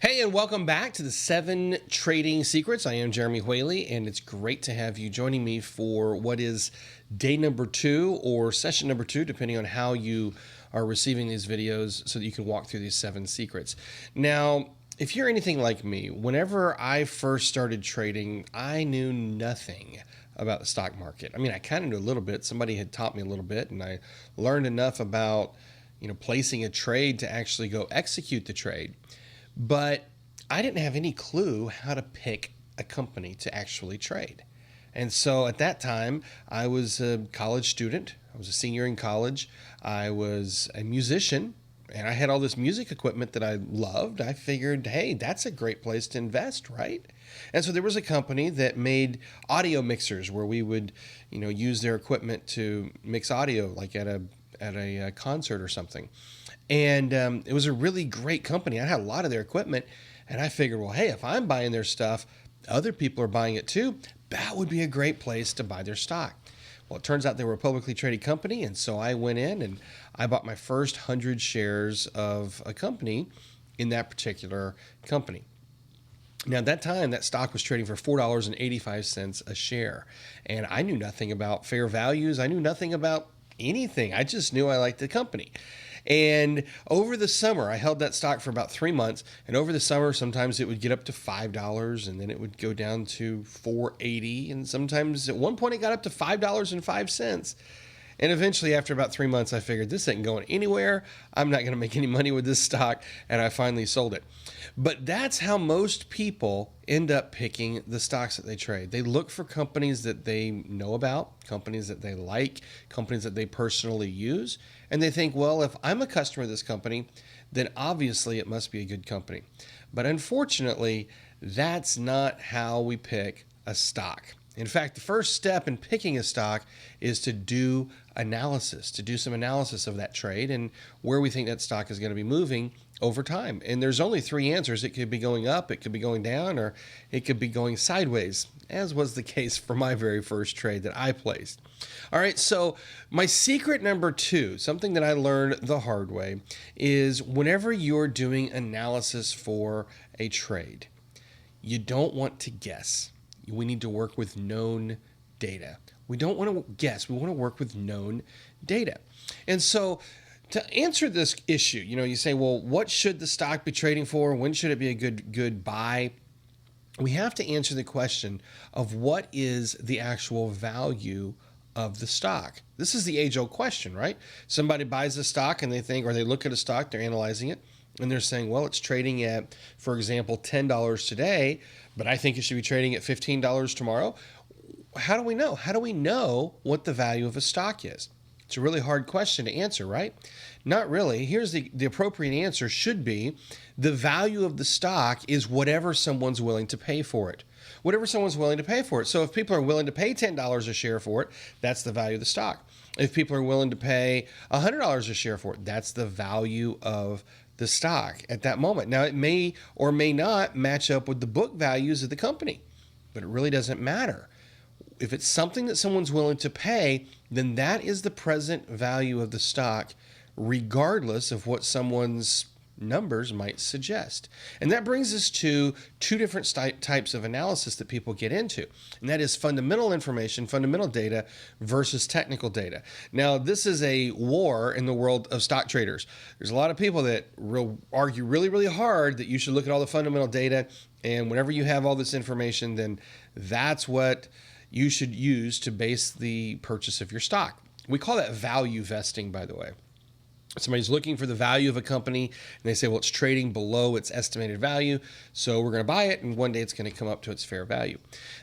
Hey, and welcome back to the 7 Trading Secrets. I am Jeremy Whaley, and it's great to have you joining me for what is day number 2 or session number 2, depending on how you are receiving these videos, so that you can walk through these 7 secrets. Now, if you're anything like me, whenever I first started trading, I knew nothing about the stock market. I mean, I kind of knew a little bit. Somebody had taught me a little bit, and I learned enough about, placing a trade to actually go execute the trade. But I didn't have any clue how to pick a company to actually trade. And so at that time, I was a college student. I was a senior in college. I was a musician, and I had all this music equipment that I loved. I figured, hey, that's a great place to invest, right? And so there was a company that made audio mixers where we would, use their equipment to mix audio, like at a concert or something. And it was a really great company. I had a lot of their equipment, and I figured, well, hey, if I'm buying their stuff, other people are buying it too. That would be a great place to buy their stock. Well, it turns out they were a publicly traded company, and so I went in and I bought my first 100 shares of a company in that particular company. Now, at that time, that stock was trading for $4.85 a share, and I knew nothing about fair values. I knew nothing about anything. I just knew I liked the company. And over the summer, I held that stock for about 3 months. And over the summer, sometimes it would get up to $5, and then it would go down to $4.80. And sometimes at one point it got up to $5.05. And eventually, after about 3 months, I figured this ain't going anywhere. I'm not going to make any money with this stock. And I finally sold it. But that's how most people end up picking the stocks that they trade. They look for companies that they know about, companies that they like, companies that they personally use. And they think, well, if I'm a customer of this company, then obviously it must be a good company. But unfortunately, that's not how we pick a stock. In fact, the first step in picking a stock is to do analysis, to do some analysis of that trade and where we think that stock is going to be moving over time. And there's only 3 answers. It could be going up, it could be going down, or it could be going sideways, as was the case for my very first trade that I placed. All right, so my secret number 2, something that I learned the hard way, is whenever you're doing analysis for a trade, you don't want to guess. We need to work with known data. We don't want to guess. We want to work with known data. And so to answer this issue, you say, well, what should the stock be trading for? When should it be a good buy? We have to answer the question of what is the actual value of the stock. This is the age-old question, right? Somebody buys a stock and they think, or they look at a stock, they're analyzing it, and they're saying, well, it's trading at, for example, $10 today, but I think it should be trading at $15 tomorrow. How do we know? How do we know what the value of a stock is? It's a really hard question to answer, right? Not really. Here's the appropriate answer should be the value of the stock is whatever someone's willing to pay for it. Whatever someone's willing to pay for it. So if people are willing to pay $10 a share for it, that's the value of the stock. If people are willing to pay $100 a share for it, that's the value of the stock at that moment. Now, it may or may not match up with the book values of the company, but it really doesn't matter. If it's something that someone's willing to pay, then that is the present value of the stock, regardless of what someone's numbers might suggest. And that brings us to 2 different types of analysis that people get into, and that is fundamental information, fundamental data versus technical data. Now, this is a war in the world of stock traders. There's a lot of people that argue really, really hard that you should look at all the fundamental data, and whenever you have all this information, then that's what you should use to base the purchase of your stock. We call that value vesting, by the way. Somebody's looking for the value of a company, and they say, well, it's trading below its estimated value, so we're going to buy it, and one day it's going to come up to its fair value.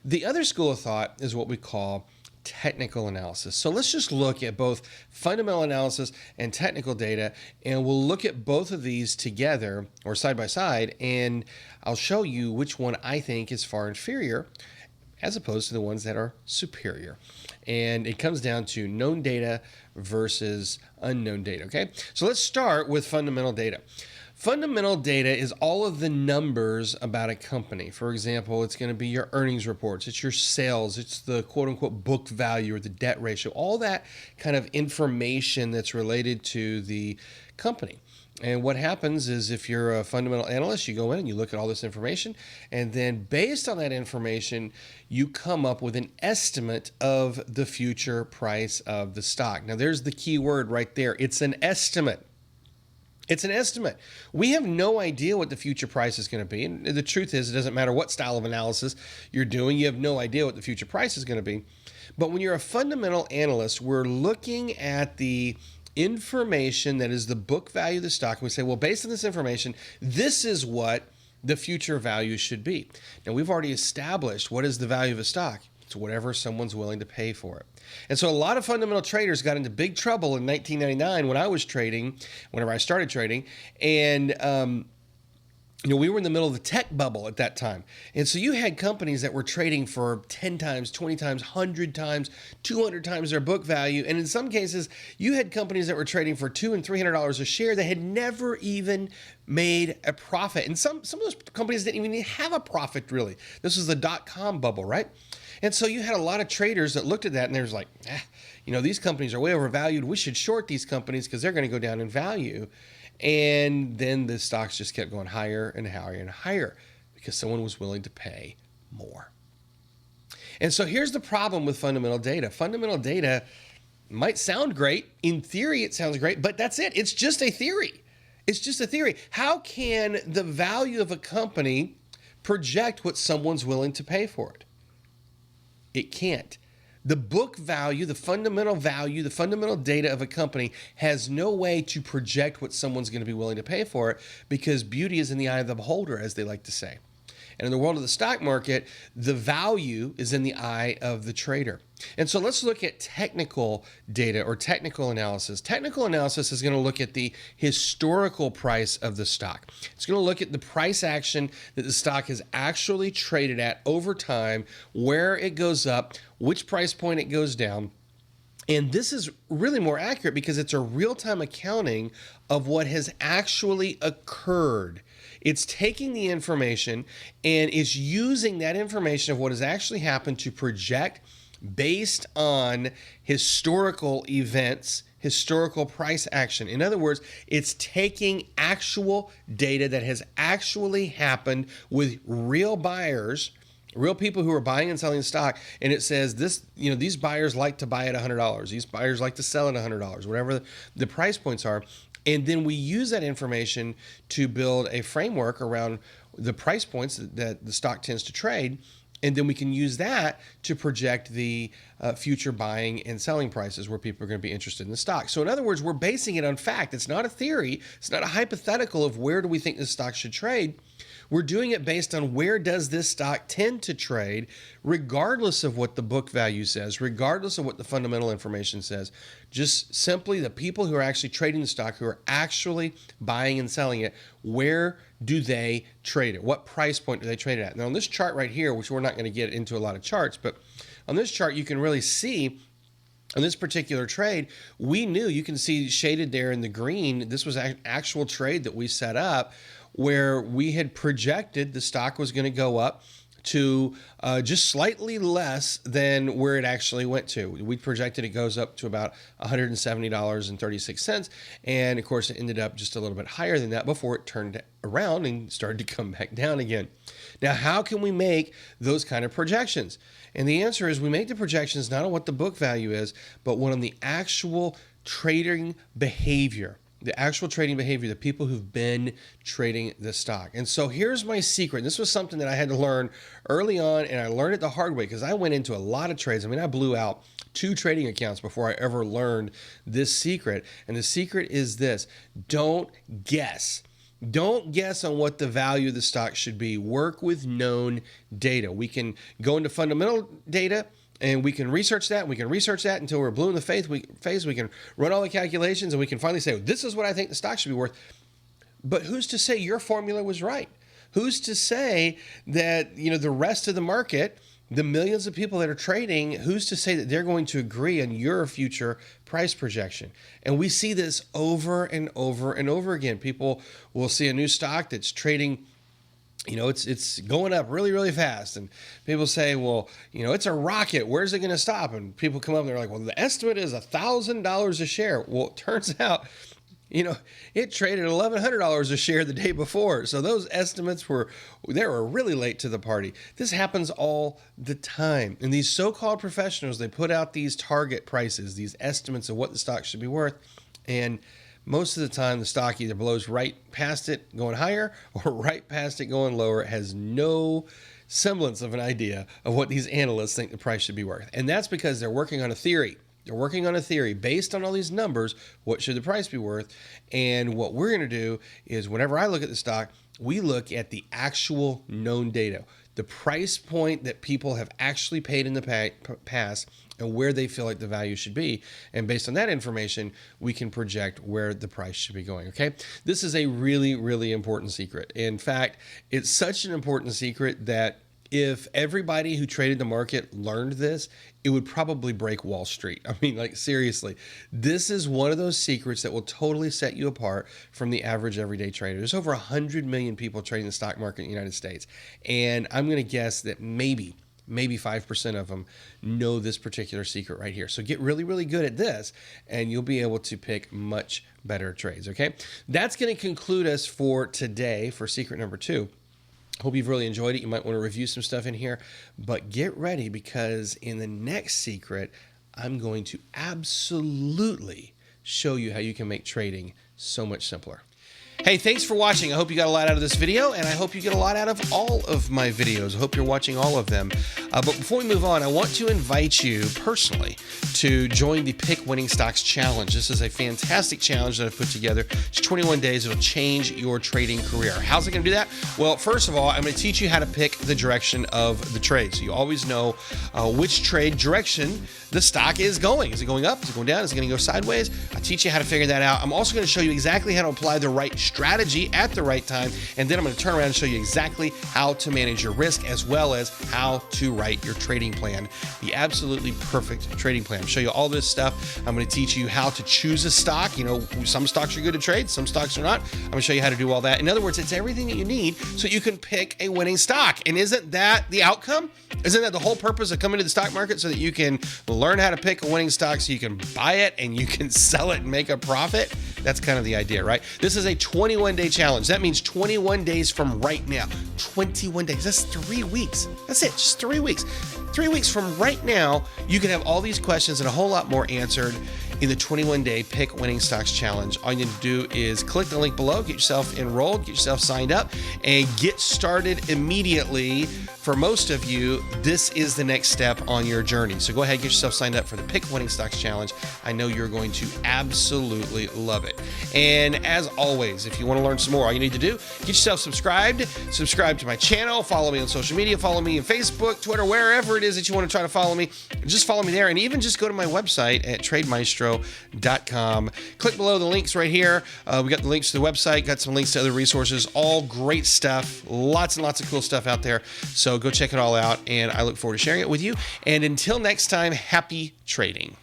The other school of thought is what we call technical analysis. So let's just look at both fundamental analysis and technical data, and we'll look at both of these together or side by side, and I'll show you which one I think is far inferior as opposed to the ones that are superior. And it comes down to known data versus unknown data, okay? So let's start with fundamental data. Fundamental data is all of the numbers about a company. For example, it's going to be your earnings reports, it's your sales, it's the quote-unquote book value or the debt ratio, all that kind of information that's related to the company. And what happens is if you're a fundamental analyst, you go in and you look at all this information, and then based on that information, you come up with an estimate of the future price of the stock. Now, there's the key word right there. It's an estimate. It's an estimate. We have no idea what the future price is going to be. And the truth is, it doesn't matter what style of analysis you're doing, you have no idea what the future price is going to be. But when you're a fundamental analyst, we're looking at the information that is the book value of the stock. And we say, well, based on this information, this is what the future value should be. Now, we've already established what is the value of a stock. It's whatever someone's willing to pay for it. And so a lot of fundamental traders got into big trouble in 1999 when I was trading, whenever I started trading. And, we were in the middle of the tech bubble at that time. And so you had companies that were trading for 10 times, 20 times, 100 times, 200 times their book value. And in some cases, you had companies that were trading for $200 and $300 a share that had never even made a profit. And some of those companies didn't even have a profit, really. This was the dot-com bubble, right? And so you had a lot of traders that looked at that and they was like, these companies are way overvalued. We should short these companies because they're going to go down in value. And then the stocks just kept going higher and higher and higher because someone was willing to pay more. And so here's the problem with fundamental data. Fundamental data might sound great. In theory, it sounds great, but that's it. It's just a theory. It's just a theory. How can the value of a company project what someone's willing to pay for it? It can't. The book value, the fundamental data of a company has no way to project what someone's going to be willing to pay for it because beauty is in the eye of the beholder, as they like to say. And in the world of the stock market, the value is in the eye of the trader. And so let's look at technical data or technical analysis. Technical analysis is going to look at the historical price of the stock. It's going to look at the price action that the stock has actually traded at over time, where it goes up, which price point it goes down. And this is really more accurate because it's a real-time accounting of what has actually occurred. It's taking the information and it's using that information of what has actually happened to project based on historical events, historical price action. In other words, it's taking actual data that has actually happened with real buyers, real people who are buying and selling stock, and it says this, these buyers like to buy at $100. These buyers like to sell at $100, whatever the price points are. And then we use that information to build a framework around the price points that the stock tends to trade. And then we can use that to project the future buying and selling prices where people are going to be interested in the stock. So in other words, we're basing it on fact. It's not a theory. It's not a hypothetical of where do we think this stock should trade. We're doing it based on where does this stock tend to trade, regardless of what the book value says, regardless of what the fundamental information says. Just simply the people who are actually trading the stock, who are actually buying and selling it, where do they trade it? What price point do they trade it at? Now on this chart right here, which we're not going to get into a lot of charts, but on this chart you can really see on this particular trade, we knew, you can see shaded there in the green, this was an actual trade that we set up where we had projected the stock was going to go up to just slightly less than where it actually went to. We projected it goes up to about $170.36. And of course, it ended up just a little bit higher than that before it turned around and started to come back down again. Now, how can we make those kind of projections? And the answer is we make the projections not on what the book value is, but what on the actual trading behavior. The actual trading behavior, the people who've been trading the stock. And so here's my secret. This was something that I had to learn early on, and I learned it the hard way because I went into a lot of trades. I mean, I blew out 2 trading accounts before I ever learned this secret. And the secret is this: don't guess. Don't guess on what the value of the stock should be. Work with known data. We can go into fundamental data, and we can research that. We can research that until we're blue in the face. We can run all the calculations, and we can finally say, this is what I think the stock should be worth. But who's to say your formula was right? Who's to say that the rest of the market, the millions of people that are trading, who's to say that they're going to agree on your future price projection? And we see this over and over and over again. People will see a new stock that's trading, it's going up really, really fast. And people say, well, it's a rocket. Where's it going to stop? And people come up and they're like, well, the estimate is $1,000 a share. Well, it turns out it traded $1,100 a share the day before. So those estimates were really late to the party. This happens all the time. And these so-called professionals, they put out these target prices, these estimates of what the stock should be worth. And most of the time, the stock either blows right past it going higher or right past it going lower. It has no semblance of an idea of what these analysts think the price should be worth. And that's because they're working on a theory. They're working on a theory based on all these numbers. What should the price be worth? And what we're going to do is whenever I look at the stock, we look at the actual known data, the price point that people have actually paid in the past and where they feel like the value should be. And based on that information, we can project where the price should be going, okay? This is a really, really important secret. In fact, it's such an important secret that if everybody who traded the market learned this, it would probably break Wall Street. I mean, like, seriously, this is one of those secrets that will totally set you apart from the average everyday trader. There's over 100 million people trading the stock market in the United States. And I'm going to guess that maybe 5% of them know this particular secret right here. So get really, really good at this, and you'll be able to pick much better trades, okay? That's going to conclude us for today for secret number 2. Hope you've really enjoyed it. You might want to review some stuff in here, but get ready because in the next secret, I'm going to absolutely show you how you can make trading so much simpler. Hey, thanks for watching. I hope you got a lot out of this video, and I hope you get a lot out of all of my videos. I hope you're watching all of them. But before we move on, I want to invite you personally to join the Pick Winning Stocks Challenge. This is a fantastic challenge that I've put together. It's 21 days. It'll change your trading career. How's it going to do that? Well, first of all, I'm going to teach you how to pick the direction of the trade. So you always know which trade direction the stock is going. Is it going up? Is it going down? Is it going to go sideways? I'll teach you how to figure that out. I'm also going to show you exactly how to apply the right strategy at the right time, and then I'm going to turn around and show you exactly how to manage your risk as well as how to write your trading plan, the absolutely perfect trading plan. I'll show you all this stuff. I'm going to teach you how to choose a stock. Some stocks are good to trade, some stocks are not. I'm going to show you how to do all that. In other words, it's everything that you need so you can pick a winning stock. And isn't that the outcome? Isn't that the whole purpose of coming to the stock market, so that you can learn how to pick a winning stock so you can buy it and you can sell it and make a profit? That's kind of the idea, right? This is a 21-day challenge. That means 21 days from right now. 21 days. That's 3 weeks. That's it. Just 3 weeks. 3 weeks from right now, you can have all these questions and a whole lot more answered in the 21-day Pick Winning Stocks Challenge. All you need to do is click the link below, get yourself enrolled, get yourself signed up, and get started immediately. For most of you, this is the next step on your journey. So go ahead and get yourself signed up for the Pick Winning Stocks Challenge. I know you're going to absolutely love it. And as always, if you want to learn some more, all you need to do, get yourself subscribed, subscribe to my channel, follow me on social media, follow me on Facebook, Twitter, wherever it is that you want to try to follow me. Just follow me there, and even just go to my website at trademaestro.com. Click below the links right here. We got the links to the website, got some links to other resources, all great stuff, lots and lots of cool stuff out there. So go check it all out, and I look forward to sharing it with you. And until next time, happy trading.